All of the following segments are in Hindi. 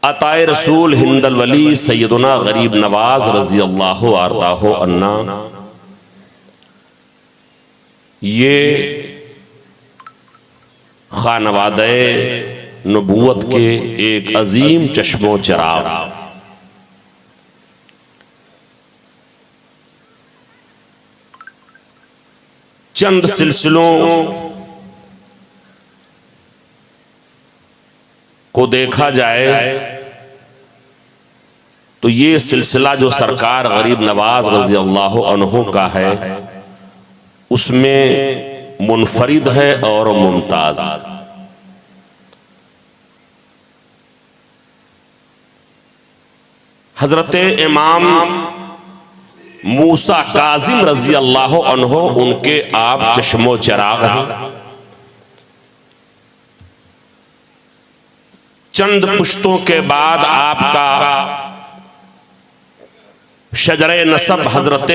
अताए रसूल हिंदल वली सैयदना गरीब नवाज रजी अल्लाह अर्दाहो अन्ना, ये खानवादे नबूवत के एक अजीम चश्मो चिराग, चंद सिलसिलों को देखा जाए तो ये सिलसिला जो सरकार गरीब नवाज रजी अल्लाह अन्हु का है उसमें मुनफरिद है और मुमताज। हजरत इमाम मूसा काजिम रजी अल्लाह अन्हु उनके आप चश्मो चिराग हैं। चंद पुश्तों के बाद आपका शजरे नसब हजरत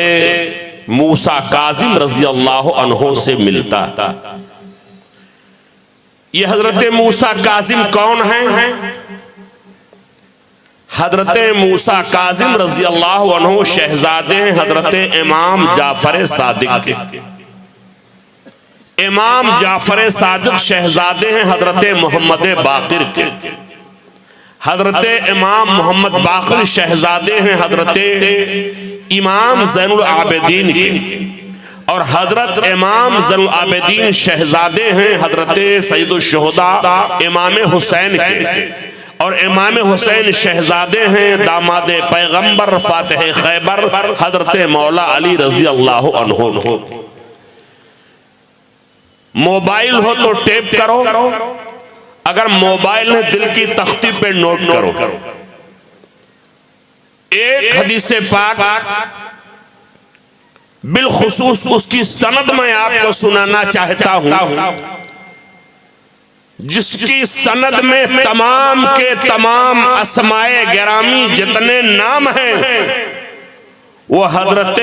मूसा काजिम रजी अल्लाह अन्हु से मिलता। ये हजरत मूसा काजिम कौन है? हजरत मूसा काजिम रजी अल्लाह अन्हु शहजादे हजरत इमाम जाफर सादिक के। इमाम जाफर सादिक शहजादे हैं हजरत मोहम्मद बाकिर के। हजरत इमाम मोहम्मद बाकिर शहजादे हैं हजरत इमाम ज़ैनुल आबिदीन के। और हजरत इमाम ज़ैनुल आबिदीन शहजादे हैं हजरत सैयदुल शुहदा इमाम हुसैन के। और इमाम हुसैन शहजादे हैं दामाद पैगंबर फातिह खैबर हजरत मौला अली रजी अल्लाह अन्हु। मोबाइल हो तो टेप करो, अगर मोबाइल है दिल की तख्ती पे नोट करो। एक हदीस पाक बिलखुसूस उसकी सनद में आपको सुनाना चाहता हूं, जिसकी सनद में तमाम के तमाम अस्माए गिरामी जितने नाम हैं वो हजरत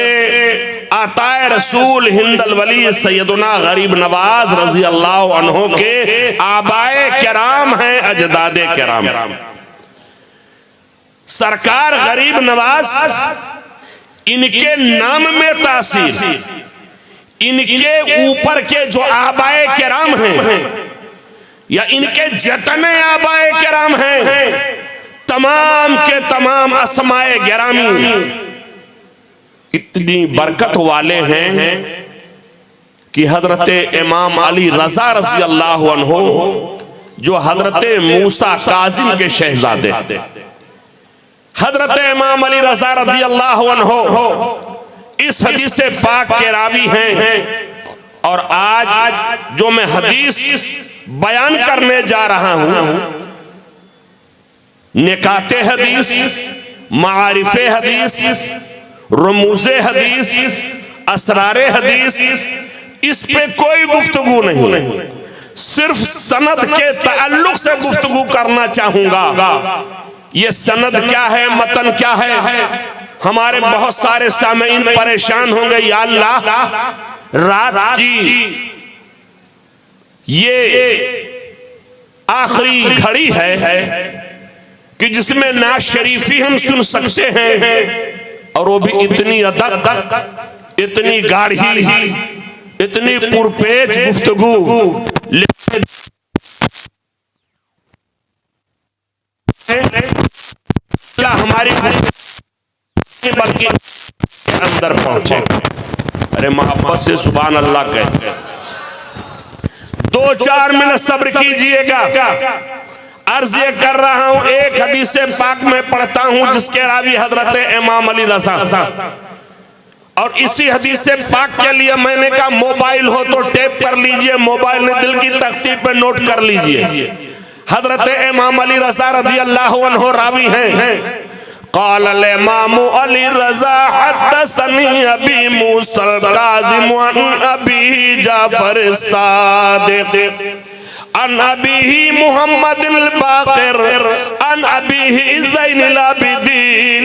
अताए रसूल हिंदल वली सैयदना गरीब नवाज रजी अल्लाह अन्हु के आबाए किराम हैं, अजदादे किराम। सरकार गरीब नवाज इनके नाम में तासीर, इनके ऊपर के जो आबाए किराम हैं या इनके जितने आबाए किराम हैं तमाम के तमाम अस्माए गिरामी इतनी बरकत वाले हैं कि हजरत इमाम अली रजा रजी अल्लाह अन्हु जो हजरत मूसा काजिम के शहजादे, हजरत इमाम अली रजा रजी अल्लाह अन्हु इस हदीस पाक के रावी हैं। और आज जो मैं हदीस बयान करने जा रहा हूं, निकाते हदीस, मारिफे हदीस, रमूज़े हदीस, असरारे हदीस, इस पे कोई गुफ्तगू नहीं, सिर्फ सनद के ताल्लुक से गुफ्तगू करना चाहूंगा। ये सनद क्या है, मतन क्या है? हमारे बहुत सारे सामीन परेशान होंगे, या अल्लाह रात की ये आखिरी घड़ी है कि जिसमें नाज शरीफी हम सुन सकते हैं, और वो भी इतनी अदक, इतनी गाढ़ी, इतनी पुरपेच गुफ्तगू। हमारी बल्कि अंदर पहुंचे। अरे मोहब्बत से सुभान अल्लाह कहते। 2-4 मिनट सब्र कीजिएगा। अर्ज ये कर रहा हूं, एक हदीस पाक में पढ़ता हूं जिसके रावी हजरत इमाम अली रज़ा, और इसी हदीस पाक के लिए मैंने कहा मोबाइल हो तो टेप कर लीजिए, मोबाइल में दिल की तख्ती पे नोट कर लीजिए। हजरत इमाम अली रज़ा रज़ी अल्लाह अन्हु रावी हैं। क़ाल इमाम अली रज़ा हद्दसनी अबी मूसल काज़िम अन अबी जाफर सादिक अन अबीही मुहम्मद बाक़िर अन अबीही ज़ैनुल आबिदीन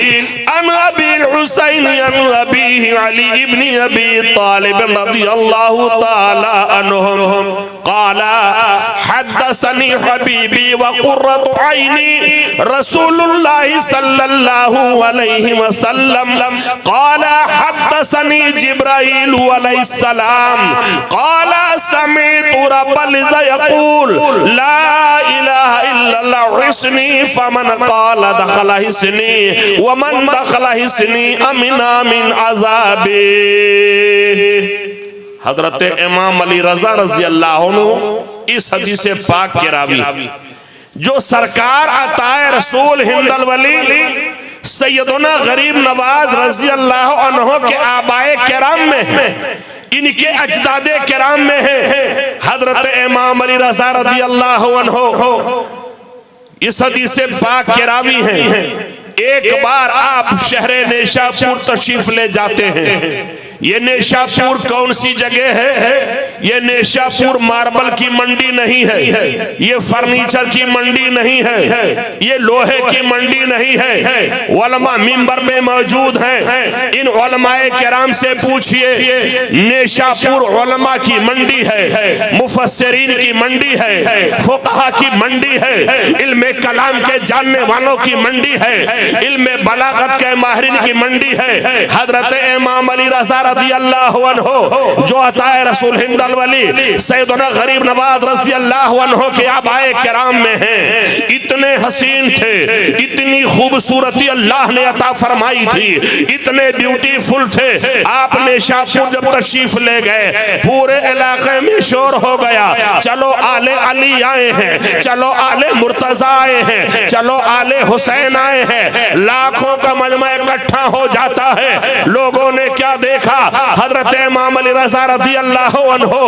अन अबी हुसैन अन अबीही अली इब्न अबी तालिब रज़ियल्लाहु ताला अन्हुम क़ाला हद्दसनी हबीबी व कुर्रतु ऐनी रसूलुल्लाह सल्लल्लाहु अलैहि वसल्लम क़ाला हद्दसनी जिब्राईल अलैहिस्सलाम क़ाला समीअतु रब्बल इज़्ज़ा यक़ूल ला इलाहा इल्लल्लाह हिस्नी फमन क़ाला दखला हिस्नी व मन दखला हिस्नी अमिना मिन अज़ाबी। हजरत इमाम अली रजा रजी अल्लाह अन्हु इस हदीस पाक के रावी जो सरकार अताए रसूल हिंदल वली सैयदना गरीब नवाज रजी अल्लाह अन्हु के आबाए किराम में है, इनके अजदादे किराम में है हजरत इमाम अली रजा रजी अल्लाह अन्हु इस हदीस पाक के रावी हैं। एक बार आप शहर नेशापुर तशरीफ ले जाते हैं। ये नेशापुर कौन सी जगह है? ये नेशापुर मार्बल की मंडी नहीं है, ये फर्नीचर की मंडी नहीं है, ये लोहे की मंडी नहीं है। उलमा मिंबर में मौजूद हैं, इन उलमाए किराम से पूछिए। नेशापुर उलमा की मंडी है, मुफस्सिरीन की मंडी है, फुक़हा की मंडी है, इल्मे कलाम के जानने वालों की मंडी है, इल्मे बलागत के माहिरीन की मंडी है। हजरत इमाम अली रज़ा रज़ी अल्लाह अन्हु जो अताए रसूल हिंदल वली सैयदना गरीब नवाज रज़ी अल्लाह अन्हु के आबाए किराम में हैं। इतने हसीन थे, इतनी खूबसूरती अल्लाह ने अता फरमाई थी, इतने ब्यूटीफुल थे। आपने शाहपुर जब तशरीफ ले गए पूरे इलाके में शोर हो गया, चलो आले अली आए हैं, चलो आले मुर्तजा आए हैं, चलो आले हुसैन आए हैं। लाखों का मजमा इकट्ठा हो जाता है। लोगों ने क्या देखा? हजरत इमाम अली रज़ा रज़ी अल्लाह अन्हु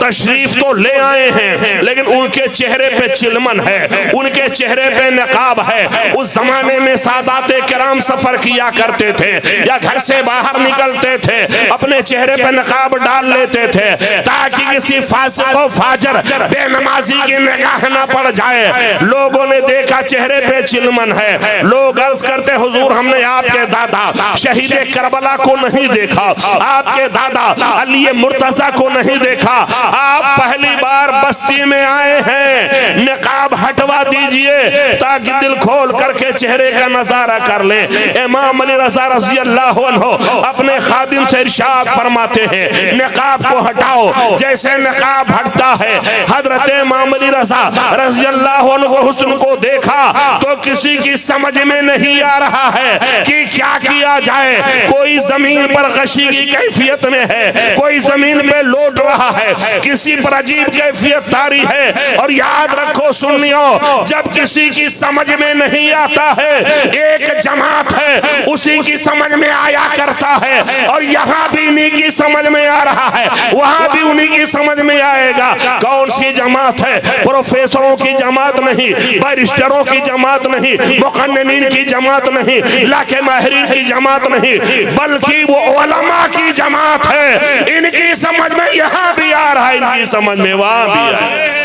तशरीफ तो ले आए हैं, लेकिन उनके चेहरे पे चिलमन है, उनके चेहरे पे नकाब है। उस जमाने में सादाते किराम सफर किया करते थे या घर से बाहर निकलते थे, अपने चेहरे पे नकाब डाल लेते थे ताकि किसी फासिक व फाजर बेनमाजी की निगाह न पड़ जाए। लोगों ने देखा चेहरे पे चिलमन है। लोग अर्ज करते हुजूर हमने आपके दादा शहीद करबला को नहीं देखा, आपके दादा अली मुर्तजा को नहीं देखा, आप पहली बार बस्ती में आए हैं, निकाब हटवा दीजिए ताकि दिल खोल करके चेहरे का नजारा कर ले। इमाम अली रज़ा रज़ी अल्लाह अन्हु अपने खादिम से इरशाद फरमाते हैं निकाब को हटाओ। जैसे निकाब हटता है हजरत इमाम अली रज़ा रज़ी अल्लाह अन्हु हुस्न को देखा तो किसी की समझ में नहीं आ रहा है कि क्या किया जाए। कोई जमीन पर गशी की कैफियत में है, कोई जमीन पे लौट रहा है, किसी पर अजीब कैफियत तारी है। और याद रखो सुन्नियों, जब किसी की समझ में नहीं आता है एक जमात है उसी की समझ में आया करता है, और यहाँ भी इन्हीं की समझ में आ रहा है, वहां भी उन्हीं की समझ में आएगा। कौन सी जमात है? प्रोफेसरों की जमात नहीं, बैरिस्टरों की जमात नहीं, मुक़न्निनीन की जमात नहीं, लाके माहिरीन की जमात नहीं, बल्कि वो उलमा की जमात है। इनकी समझ में यहाँ भी आ रहा है, इनकी समझ में वहां भी आ रहा है।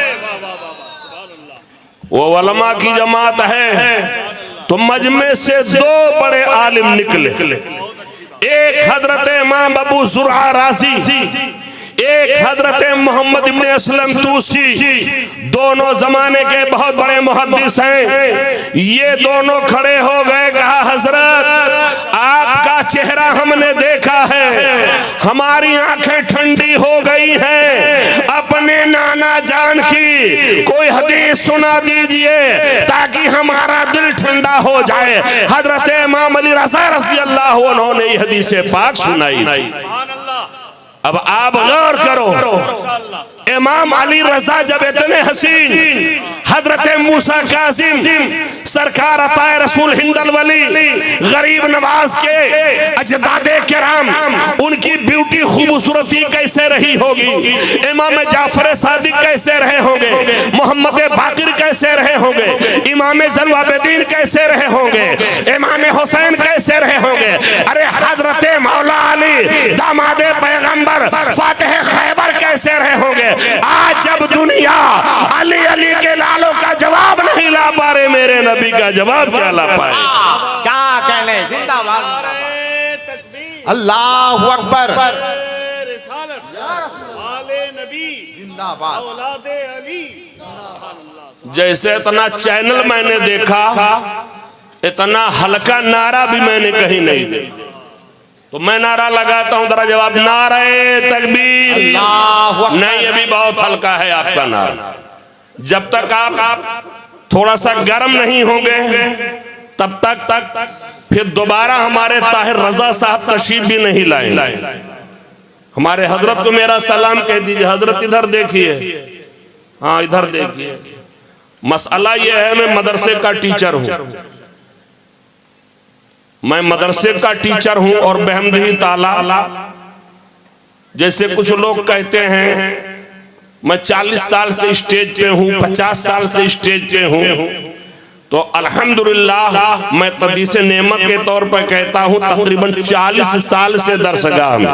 वो उलमा की जमात है तो मजमे से दो बड़े आलिम निकले, एक हजरत इमाम अबू ज़ुरआ राज़ी, एक हजरत मोहम्मद इब्न असलम तूसी। दोनों जमाने के बहुत बड़े मुहद्दिस हैं। ये दोनों खड़े हो गए, कहा हजरत आपका चेहरा हमने देखा है, हमारी आंखें ठंडी हो गई हैं। अपने नाना जान की कोई हदीस सुना दीजिए ताकि हमारा दिल ठंडा हो जाए। हजरत इमाम अली रज़ा रज़ी अल्लाह अन्हु ने हदीस पाक सुनाई। अब आप गौर करो, इमाम अली रज़ा जब इतने हसीन हजरत मूसा कासिम सरकार अताए रसूल हिंदल वली गरीब नवाज के अजदादे किराम, उनकी ब्यूटी खूबसूरती कैसे रही होगी, इमाम जाफर सादिक कैसे रहे होंगे, मोहम्मद बाकिर कैसे रहे होंगे, इमाम ज़ैनुल कैसे रहे होंगे, इमाम हुसैन कैसे रहे होंगे। अरे हजरत मौला अली दामादे पैगंबर फातिह खैबर कैसे रहे होंगे। आज जब दुनिया अली अली के लालों का जवाब नहीं ला पा रहे, मेरे नबी का जवाब क्या ला पाए? क्या कहने, जिंदाबाद, अल्लाहु अकबर। जिंदाबाद। औलादे अली। जैसे इतना चैनल मैंने देखा, इतना हल्का नारा भी मैंने कहीं नहीं देखा। तो मैं नारा लगाता हूं, जरा जवाब, नारे तकबीर। नहीं, अभी बहुत हल्का है आपका नारा। जब तक आप थोड़ा सा गर्म नहीं होंगे तब तक फिर दोबारा हमारे ताहिर रजा साहब तशरीफ भी नहीं लाए। हमारे हजरत को मेरा सलाम कह दीजिए। हजरत इधर देखिए, हाँ इधर देखिए। मसला यह है, मैं मदरसे का टीचर हूं, मैं मदरसे का टीचर हूं और बेहमदही ताला, जैसे कुछ लोग कहते हैं मैं 40 साल से स्टेज पे हूं, 50 साल से स्टेज पे हूं, तो अल्हम्दुलिल्लाह मैं तदीस नेमत के तौर पर कहता हूं तकरीबन 40 साल से दरसगाह में,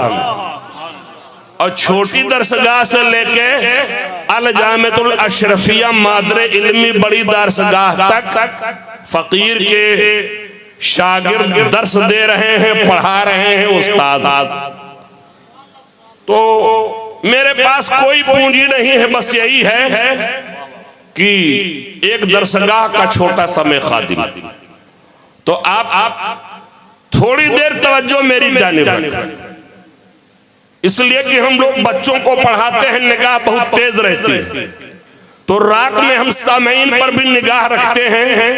और छोटी दरसगाह से लेके अल जामिअतुल अशरफिया मादरे इल्मी बड़ी दरसगाह तक फकीर के शागिर्द दर्स दे रहे हैं, पढ़ा रहे हैं उस्ताद। तो मेरे पास कोई पूंजी नहीं है, बस यही है कि एक दरसगाह का छोटा सा मैं खादिम। तो आप थोड़ी देर तवज्जो मेरी जानिब रखें, इसलिए कि हम लोग बच्चों को पढ़ाते हैं, निगाह बहुत तेज रहती है। तो रात में हम सामीन पर भी निगाह रखते हैं।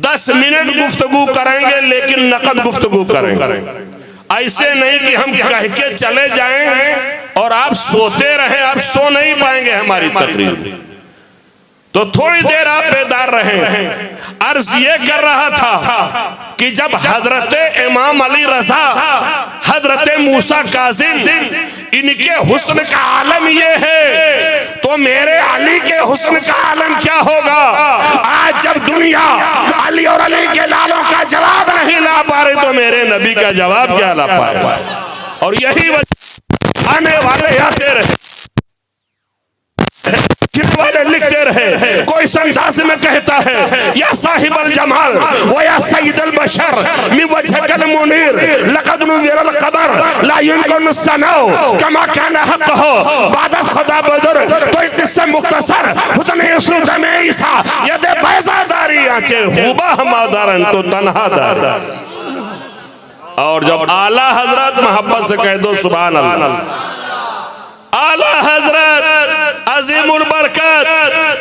10 मिनट गुफ्तगू करेंगे लेकिन नकद गुफ्तगू करेंगे। ऐसे नहीं कि हम कह के चले जाएं और आप सोते रहें, आप सो नहीं पाएंगे हमारी तकरीर। तो थोड़ी देर आप बेदार रहें। अर्ज ये कर रहा था कि जब हजरत इमाम अली रजा, हजरत मूसा काजिम, इनके हुस्न का आलम ये है, तो मेरे अली के हुस्न का आलम क्या होगा। आज जब दुनिया अली और अली के लालों का जवाब नहीं ला पा रही, तो मेरे नबी का जवाब क्या ला पाएगा। और यही वजह आने वाले आते रहे, वाले लिखते रहे। कोई संदास में कहता है या साहिबल जमाल व या सय्यदल बशर मिन वजहकल मुनीर लक़द नुज़िरल क़मर ला युमकिनु सनाउ कमा काना हक़्क़ुहु बाद खुदा बदर। कोई किस्सा मुख्तसर हुस्न यूसुफ में ईसा यदे बैज़ादारी आचे हुबा हमादारन तो तन्हादार। और जब आला हजरत मोहब्बत से कह दो सुभान अल्लाह। आला हजरत अजीमुल बरकत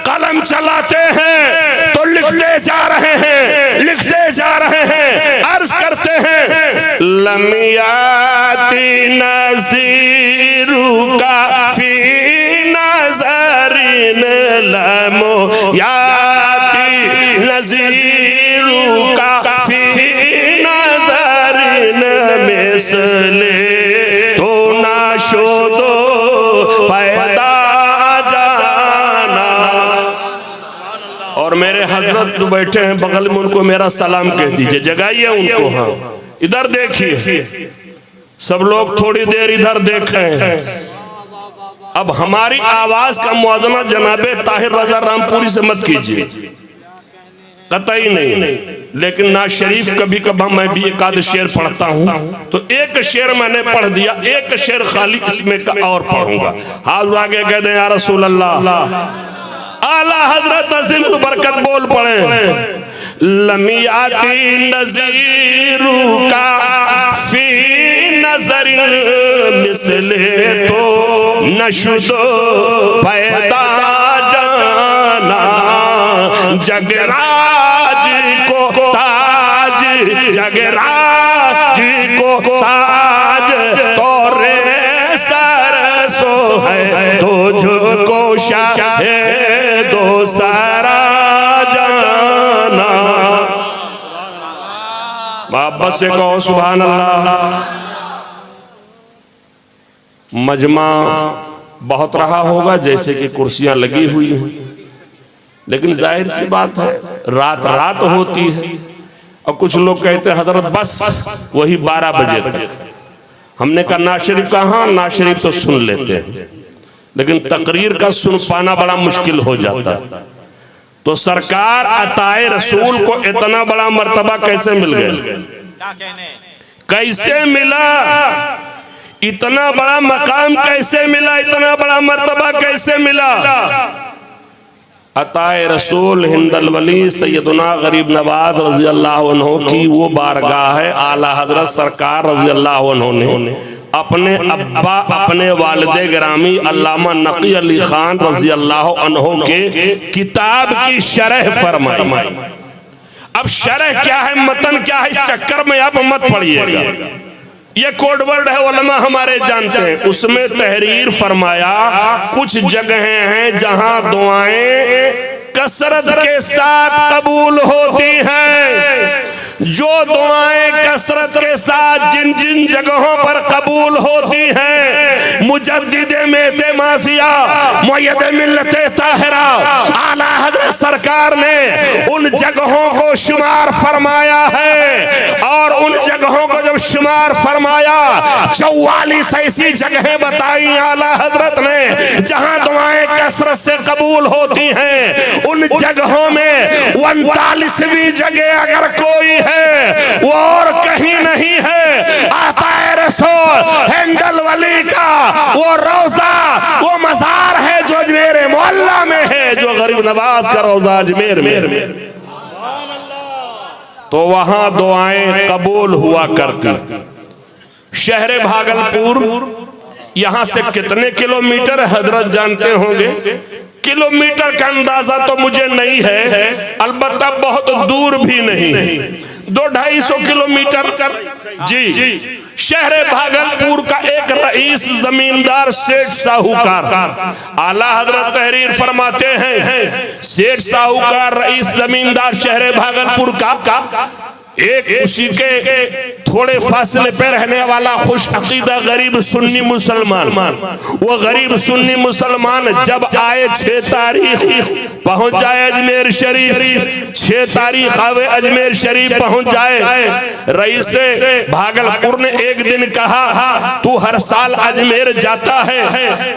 कलम चलाते हैं तो लिखते जा रहे हैं, लिखते जा रहे हैं। अर्ज करते हैं लमियाती नज़ीरू का फी नज़रिन लमो याती नज़ीरू का फी नज़रिन मिसले तो ना शोदो पैदा जाना। और मेरे हजरत जो बैठे हैं बगल में, उनको मेरा सलाम कह दीजिए, जगाइए उनको। हाँ इधर देखिए, सब लोग थोड़ी देर इधर देखें। अब हमारी आवाज का मुआजना जनाबे ताहिर रजा रामपुरी से मत कीजिए, कतई नहीं। लेकिन ना शरीफ कभी कभी मैं भी एक आध शेर पढ़ता हूँ, तो एक शेर मैंने पढ़ दिया, एक शेर खाली इसमें का और पढ़ूंगा। हाथ आगे कह दें या रसूल अल्लाह। आला हजरत अज़ीमुल बरकत बोल पड़े लमियाती नज़ीरू का फी नज़रिन मिसले तो नशुदो पैदा जाना। जगराज को ताज, जगराज को ताज तोरे सर सो है, तुझको शाहे दो सारा जाना। वापस से कहो सुभान अल्लाह। मजमा बहुत रहा होगा, जैसे कि कुर्सियां लगी हुई हैं, लेकिन जाहिर सी बात है रात रात होती है। और कुछ लोग कहते हैं हजरत बस वही 12 बजे तक। हमने कहा ना शरीफ का, हाँ ना शरीफ तो सुन लेते हैं, लेकिन तकरीर का सुन पाना बड़ा मुश्किल हो जाता। तो सरकार अताए रसूल को इतना बड़ा मर्तबा कैसे मिल गया, क्या कहने। कैसे मिला। इतना बड़ा मकाम कैसे मिला, इतना बड़ा मर्तबा कैसे मिला? अताए रसूल हिंदल वली सैयदना गरीब नवाज रजी अल्लाह अन्हु की वो बारगाह है। आला हजरत सरकार रजी अल्लाह अन्हु ने अपने अब्बा अपने वालिदे गिरामी अल्लामा नकी अली खान रजी अल्लाह अन्हु के किताब की शरह फरमाई। अब शरह क्या है, मतन क्या है, इस चक्कर में आप मत पढ़िएगा, ये कोड वर्ड है, उलमा हमारे जानते हैं। उसमें तहरीर फरमाया कुछ जगहें हैं जहां दुआएं कसरत के साथ कबूल होती हैं। जो दुआएं कसरत के साथ जिन जिन जगहों पर कबूल होती हैं, मुजद्दिद मेते मासिया मुय्यद मिल्लत ताहिरा आला हज़रत सरकार ने उन जगहों को शुमार फरमाया है। और उन जगहों को जब शुमार फरमाया 44 ऐसी जगहें बताई आला हजरत ने जहां दुआएं कसरत से कबूल होती हैं। उन जगहों में 39वीं जगह अगर कोई है वो और कहीं नहीं है, आताए रसूल हिंदल वली का वो रोजा, वो मजार है जो मेरे मोहल्ला में है, जो गरीब नवाज का रोजा अजमेर में। तो वहां दुआएं कबूल हुआ करती। शहर भागलपुर यहां से कितने किलोमीटर हजरत जानते होंगे? किलोमीटर का अंदाजा तो मुझे नहीं है, अलबत्ता बहुत दूर भी नहीं, 200-250 किलोमीटर जी। शहर भागलपुर का एक रईस जमींदार सेठ साहूकार, आला हजरत तहरीर फरमाते हैं, सेठ साहूकार रईस जमींदार शहर भागलपुर का एक उसी के थोड़े फासले पे रहने वाला खुश अकीदा गरीब सुन्नी मुसलमान। वो गरीब सुन्नी मुसलमान जब आए 6 तारीख पहुंच जाए अजमेर शरीफ, 6 तारीख आवे अजमेर शरीफ पहुंच जाए। रईस भागलपुर ने एक दिन कहा, तू हर साल अजमेर जाता है,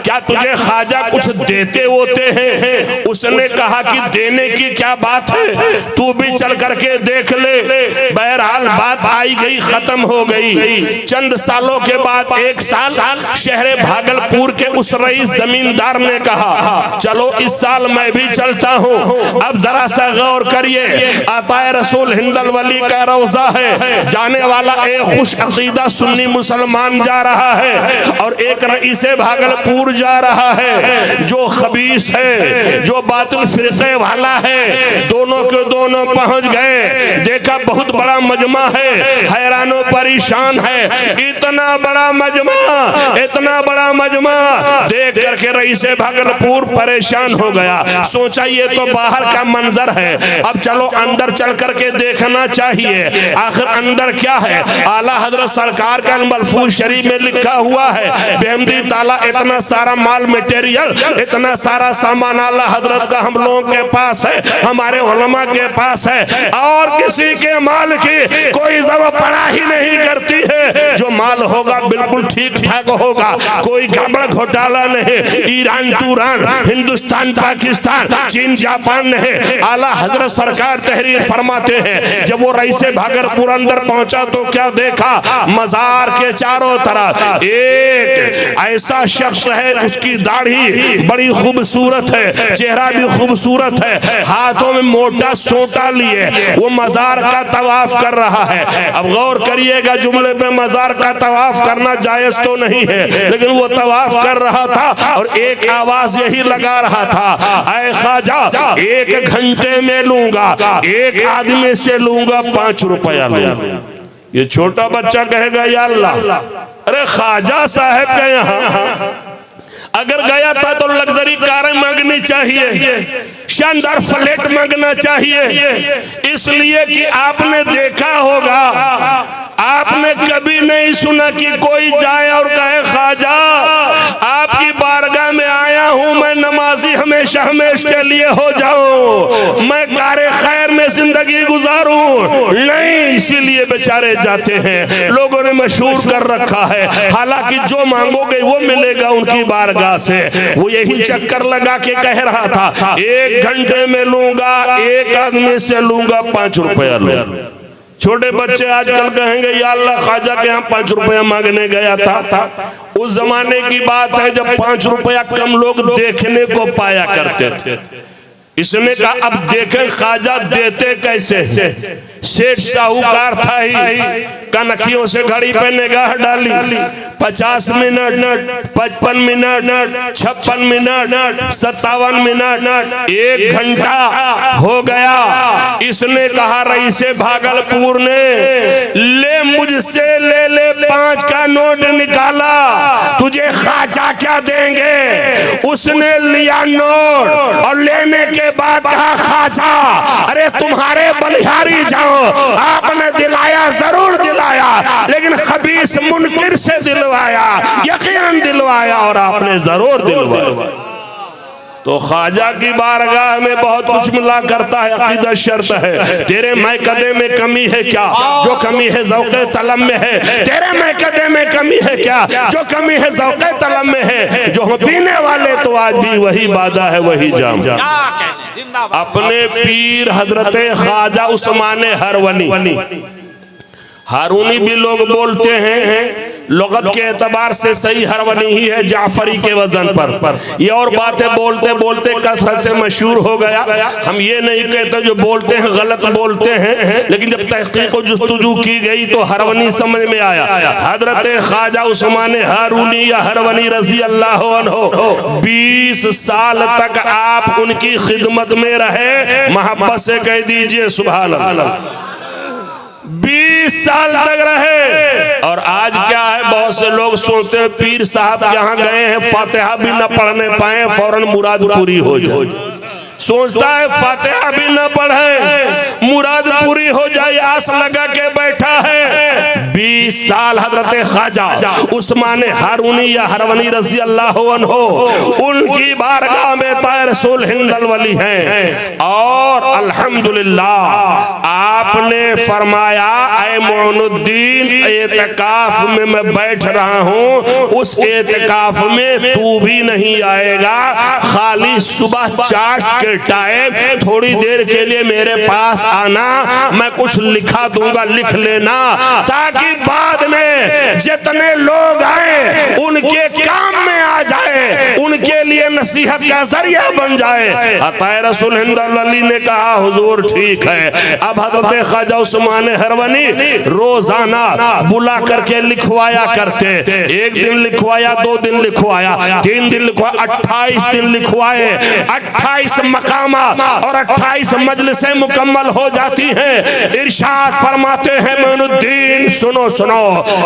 क्या तुझे ख्वाजा कुछ देते होते हैं? उसने कहा कि देने की क्या बात है, तू भी चल करके देख ले। बहरहाल बात आई गई, खत्म हो गई। चंद सालों के बाद एक साल शहर भागलपुर के उस रईस जमींदार ने कहा, चलो इस साल मैं भी चलता हूँ। अब जरा सा गौर करिए, आताए रसूल हिंदल वली का रोजा है, जाने वाला एक खुश अकीदा सुन्नी मुसलमान जा रहा है और एक रईस भागलपुर जा रहा है जो खबीस है, जो बातिल फिरके वाला है। दोनों के दोनों पहुंच गए, देखा बहुत बड़ा मजमा है, हैरानो परेशान है। इतना बड़ा मजमा, इतना बड़ा मजमा देख करके रईस भागलपुर परेशान हो गया। सोचा ये तो बाहर का मंजर है, अब चलो अंदर चल करके देखना चाहिए आखिर अंदर क्या है। आला हजरत सरकार का मलफूज शरीफ में लिखा हुआ है, बेहमदी ताला इतना सारा माल मटेरियल, इतना सारा सामान आला हजरत का हम लोगों के पास है, हमारे उलमा के पास है, और किसी के माल की कोई जरूरत पड़ा ही नहीं करती है। जो माल होगा बिल्कुल ठीक ठाक होगा, कोई गड़बड़ घोटाला नहीं। ईरान टूरान, हिंदुस्तान पाकिस्तान, चीन जापान नहीं। आला हजरत सरकार तहरीर फरमाते हैं, जब वो रईस भागलपुर अंदर पहुंचा तो क्या देखा, मजार के चारों तरफ एक ऐसा शख्स है, उसकी दाढ़ी बड़ी खूबसूरत है, चेहरा भी खूबसूरत है, हाथों में मोटा सोटा लिए वो मजार का तवाफ कर रहा है। अब गौर करिएगा, जुमले में मजार का तवाफ करना जायज तो नहीं है, लेकिन वो तवाफ कर रहा था और एक आवाज यही लगा रहा था, ऐ ख्वाजा 1 घंटे में लूंगा, एक आदमी से लूंगा 5 रुपया लूंगा। ये छोटा बच्चा कहेगा या अल्लाह, अरे ख्वाजा साहब के यहाँ अगर गया था तो लग्जरी कारें मांगनी चाहिए, शानदार फ्लैट मांगना चाहिए, इसलिए कि आपने देखा होगा, आपने कभी नहीं सुना कि कोई जाए और कहे ख्वाजा आपकी बारगाह में आया हूं, मैं नमाजी हमेशा हमेशा के लिए हो जाऊं, मैं कारे खैर में जिंदगी गुजारूं। नहीं, इसीलिए बेचारे जाते हैं, लोगों ने मशहूर कर रखा है। हालांकि जो मांगोगे वो मिलेगा उनकी बारगाह से। वो यही चक्कर लगा के कह रहा था, 1 घंटे में लूंगा, एक आदमी से लूंगा 5 रुपया लूंगा। छोटे बच्चे आजकल कहेंगे या अल्लाह ख्वाजा के यहाँ 5 रुपया मांगने गया था। उस जमाने की बात है जब 5 रुपया कम लोग देखने को पाया करते थे। इसने कहा अब देखें ख्वाजा देते कैसे। सेठ साहूकार था ही, कनखियों से घड़ी पे निगाह डाली, 50 मिनट, 55 मिनट, 56 मिनट, 57 मिनट, 1 घंटा हो गया। इसने कहा रईसे भागलपुर ने ले मुझसे ले 5 का नोट निकाला, तुझे ख्वाजा क्या देंगे। उसने लिया नोट और लेने के बाद कहा ख्वाजा अरे तुम्हारे बलिहारी जाओ, आपने दिलाया जरूर दिलाया, लेकिन खबीस मुनकिर से दिलवाया, यकीनन दिलवाया और आपने जरूर दिलवाया। तो ख्वाजा की बारगाह में बहुत कुछ मिला करता है, अकीदत शर्त है। तेरे मैकदे में कमी है क्या, जो कमी है ज़ौक़े तलब में है। तेरे मैकदे में कमी है क्या, जो कमी है ज़ौक़े तलब में है। जो हम पीने वाले तो आज भी वही बादा है वही जाम। अपने पीर हजरत ख्वाजा उस्मान हरवनी, हारूनी भी लोग बोलते हैं, लुगत के एतबार से सही हरवनी ही है, जाफरी के वजन पर। ये और बातें बोलते बोलते कसरत से मशहूर हो गया। हम ये नहीं कहते जो बोलते हैं गलत बोलते हैं, लेकिन जब तहकीक और जुस्तजू की गई तो हरवनी समझ में आया। हजरत ख्वाजा उस्मान हारूनी या हरवनी रजी अल्लाह अन्हु 20 साल तक आप उनकी खिदमत में रहे। मोहब्बत से कह दीजिए सुभान अल्लाह। 20 साल तक रहे। और आज क्या है, बहुत से लोग सोचते हैं पीर साहब जहां गए हैं फातिहा भी न पढ़ने पाए फौरन मुराद पूरी हो जाए। सोचता है फातिहा भी न पढ़े मुराद पूरी हो जाए, आस लगा के बैठा है। 20 साल हजरत ख्वाजा उस्मान हारूनी या हरवनी रजी अल्लाह अन्हु उनकी बारगाह में ताए रसूल हिंदल वली हैं। और अल्हम्दुलिल्लाह आपने फरमाया ऐ मोइनुद्दीन एतकाफ में मैं बैठ रहा हूँ, उस एतकाफ में तू भी नहीं आएगा, खाली सुबह चाश्त के टाइम थोड़ी देर के लिए मेरे पास आना, मैं कुछ लिखा दूंगा लिख लेना, ताकि बाद में जितने लोग आए उनके काम में आ जाए, उनके लिए नसीहत का जरिया बन जाए। अताए रसूल हिंदल वली ने कहा हुजूर ठीक है। अब हजरत ख्वाजा उस्मान हरवनी रोजाना बुला करके लिखवाया करते। 1 दिन लिखवाया, 2 दिन लिखवाया, 3 दिन लिखवाया, 28 दिन लिखवाए। 28 मकामात और 28 मजलिसें मुकम्मल हो जाती हैं। इरशाद फरमाते हैं मोइनुद्दीन सुनो सुनो,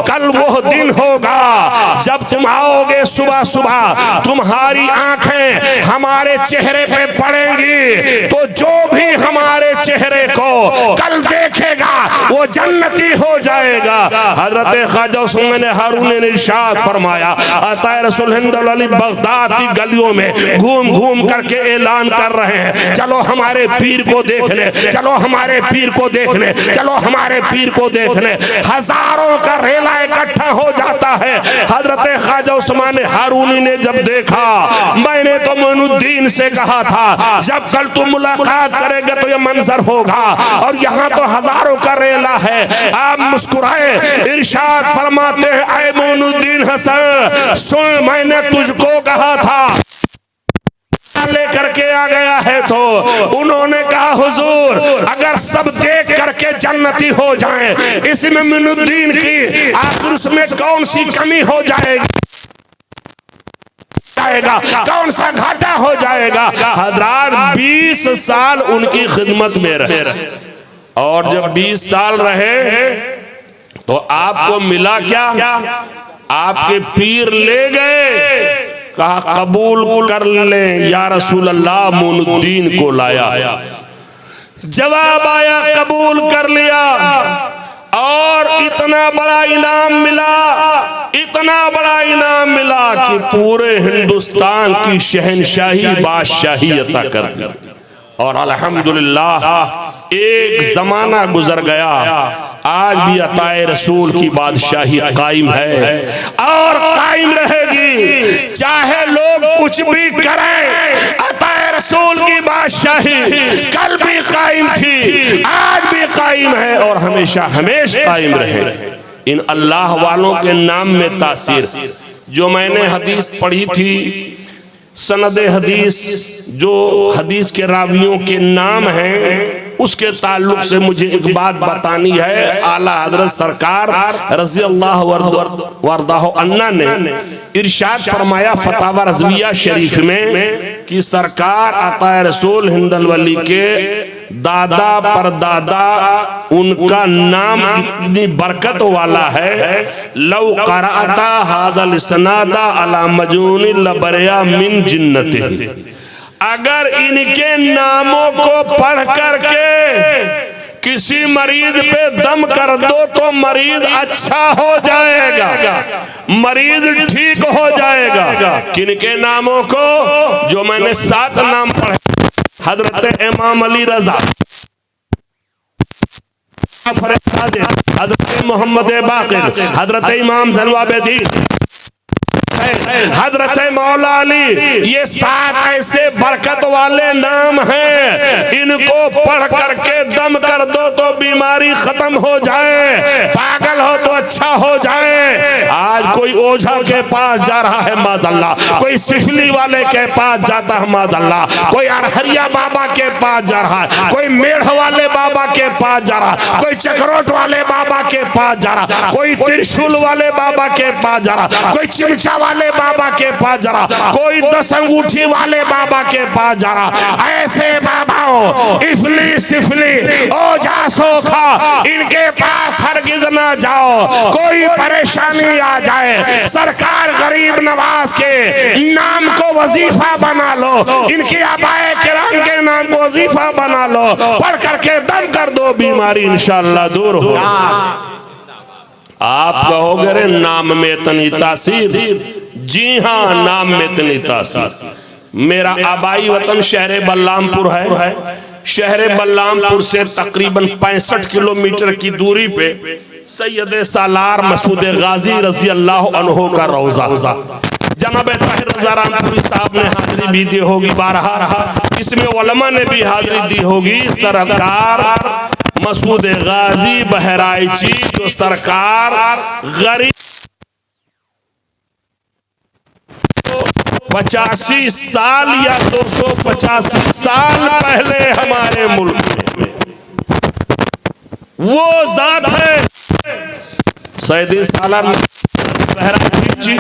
कल वो दिन होगा जब तुम आओगे सुबह सुबह, तुम्हारी आंखें हमारे चेहरे पे पड़ेंगी, तो जो भी हमारे चेहरे को कल देखेगा वो जन्नती हो जाएगा। हजरत ख्वाजा उस्मान हारूनी ने इरशाद फरमाया अताए रसूल हिंदल वली बगदाद की गलियों में घूम घूम करके ऐलान कर रहे हैं चलो हमारे पीर को देखने, चलो हमारे पीर को देखने, चलो हमारे पीर को देखने। हजारों का रेला इकट्ठा हो जाता है। हजरत ख्वाजा उस्मान हारूनी ने जब देखा, मैंने तो मोइनुद्दीन से कहा था जब कल तुम मुलाकात करेंगे तो ये मंजर होगा, और यहाँ तो हजारों का रेला है। आप मुस्कुराए, इरशाद फरमाते हैं ऐ मोइनुद्दीन हसन सुन, मैंने तुझको कहा था लेकर के आ गया है। तो उन्होंने कहा हुजूर अगर सब देख करके जन्नती हो जाएं, इसमें मोइनुद्दीन की आखिर उसमें कौन सी कमी हो जाएगी, कौन सा घाटा हो जाएगा। हजरात 20 साल उनकी खिदमत में रहे, और जब 20 साल रहे तो आपको मिला क्या, आपके पीर ले गए, कहा कबूल कर ले या रसूल अल्लाह, मोइनुद्दीन को लाया। जवाब आया कबूल कर लिया, और इतना बड़ा इनाम मिला, इतना बड़ा इनाम मिला कि पूरे हिंदुस्तान की शहनशाही बादशाही अता कर दी। और अल्हम्दुलिल्लाह एक जमाना गुजर गया, आज भी अताए रसूल की बादशाही कायम है और कायम रहेगी, चाहे लोग कुछ भी करें। अताए रसूल की बादशाही कल भी कायम थी, आज भी कायम है, और हमेशा हमेशा कायम रहे। इन अल्लाह वालों के नाम में तासीर। जो मैंने हदीस पढ़ी थी, सनद हदीस, जो हदीस के रावियों के नाम हैं, उसके ताल्लुक से मुझे एक बात बतानी है। आला हजरत सरकार रज़ी अल्लाह वरदाहु अन्ना ने इरशाद फरमाया फतावा रज़विया शरीफ में कि सरकार अता रसूल हिंदल वली के दादा परदादा, उनका नाम इतनी बरकत वाला है। लौ क़राअता हाज़ल इस्नादा अला मजूनी लबरिया मिन जिन्नतिही, अगर इनके नामों को पढ़ करके किसी मरीज पे दम कर दो तो मरीज अच्छा हो जाएगा, मरीज ठीक हो जाएगा। किनके नामों को? जो मैंने 7 नाम पढ़े, हजरत इमाम अली रजा, हजरत मोहम्मद बाक़िर, हजरत इमाम ज़ैनुलाबदीन, हजरत मौला अली, ये 7 ऐसे बरकत वाले नाम हैं। इनको पढ़ करके दम कर दो तो बीमारी खत्म हो जाए, पागल हो तो अच्छा हो जाए। आज कोई ओझा के पास जा रहा है माज़अल्लाह, कोई सिफली वाले के पास जाता है माज़अल्लाह, कोई अरहरिया बाबा के पास जा रहा है, कोई मेढ़ वाले बाबा के पास जा रहा है, कोई चक्रोट वाले बाबा के पास जा रहा, कोई त्रिशूल वाले बाबा के पास जा रहा, कोई चिमचा वाले बाबा के पास जा रहा, कोई 10 अंगूठी वाले बाबा के पास जा रहा। ऐसे बाबाओं, इफली सिफली ओझा सोखा, इनके पास हरगिज ना जाओ। कोई परेशानी आ जाए, सरकार गरीब नवाज के नाम को वजीफा बना लो, इनके आबाए किराम के नाम को वजीफा बना लो, पढ़ करके दम कर दो, बीमारी इंशाअल्लाह दूर हो। आप कहोगे रे नाम में इतनी तासीर। जी हाँ, नाम में इतनी तासीर। मेरा आबाई वतन शहर बल्लामपुर है। शहर बल्लामपुर से तकरीबन 65 किलोमीटर की दूरी पे सैयद सालार मसूद गाजी रजी अल्लाह अन्हो का रोजा, जनाब ताहिर रज़ा रामपुरी साहब ने हाजिरी भी दी होगी 12, इसमें उलमा ने भी हाजिरी दी होगी। सरकार मसूद गाजी बहराइची, जो सरकार गरीब 85 साल या 285 साल पहले हमारे मुल्क में वो जात है सैयदी सालार बहराइची जी,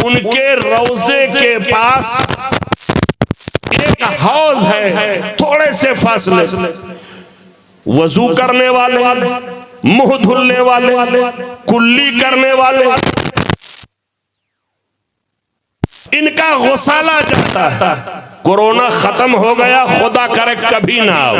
उनके रोजे के पास एक हौज है, थोड़े से फासले। वजू करने वाले, मुंह धुलने वाले, कुल्ली करने वाले, इनका गौसाला जाता है। कोरोना खत्म हो गया, खुदा करे कभी ना हो।